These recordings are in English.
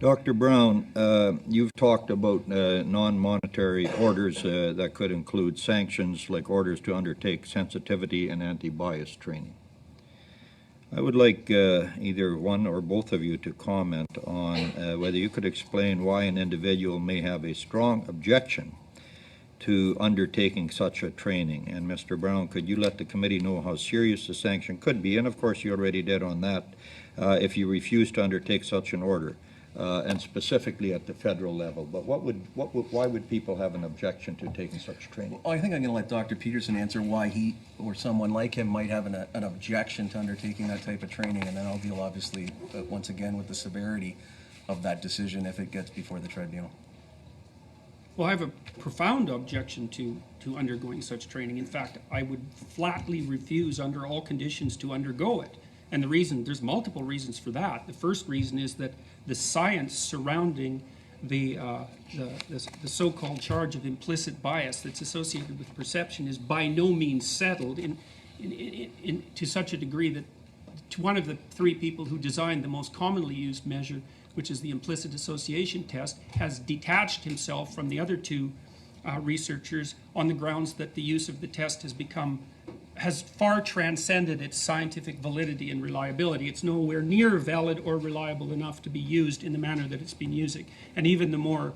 Dr. Brown, you've talked about non-monetary orders that could include sanctions like orders to undertake sensitivity and anti-bias training. I would like either one or both of you to comment on whether you could explain why an individual may have a strong objection to undertaking such a training. And Mr. Brown, could you let the committee know how serious the sanction could be? And of course, you already did on that, if you refuse to undertake such an order, and specifically at the federal level. But why would people have an objection to taking such training? Well, I think I'm going to let Dr. Peterson answer why he or someone like him might have an objection to undertaking that type of training, and then I'll deal obviously once again with the severity of that decision if it gets before the tribunal. Well, I have a profound objection to undergoing such training. In fact, I would flatly refuse under all conditions to undergo it. And the reason, there's multiple reasons for that. The first reason is that the science surrounding the so-called charge of implicit bias that's associated with perception is by no means settled to such a degree that one of the three people who designed the most commonly used measure, which is the implicit association test, has detached himself from the other two researchers on the grounds that the use of the test has far transcended its scientific validity and reliability. It's nowhere near valid or reliable enough to be used in the manner that it's been using. And even the more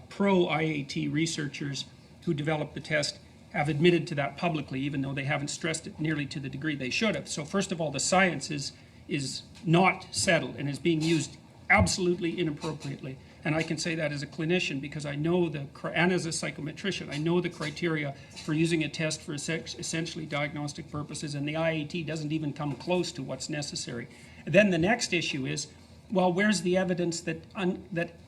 pro-IAT researchers who developed the test have admitted to that publicly, even though they haven't stressed it nearly to the degree they should have. So first of all, the science is not settled and is being used absolutely inappropriately. And I can say that as a clinician because I know and as a psychometrician, I know the criteria for using a test for essentially diagnostic purposes, and the IAT doesn't even come close to what's necessary. Then the next issue is, well, where's the evidence that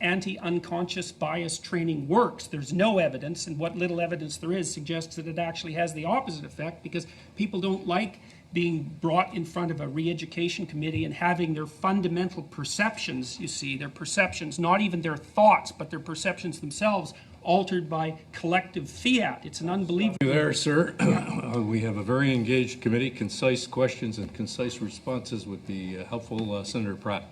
anti-unconscious bias training works? There's no evidence, and what little evidence there is suggests that it actually has the opposite effect because people don't like being brought in front of a re-education committee and having their fundamental perceptions, you see, their perceptions, not even their thoughts, but their perceptions themselves, altered by collective fiat. It's an unbelievable... Thank you there, sir. We have a very engaged committee. Concise questions and concise responses would be helpful. Senator Pratt.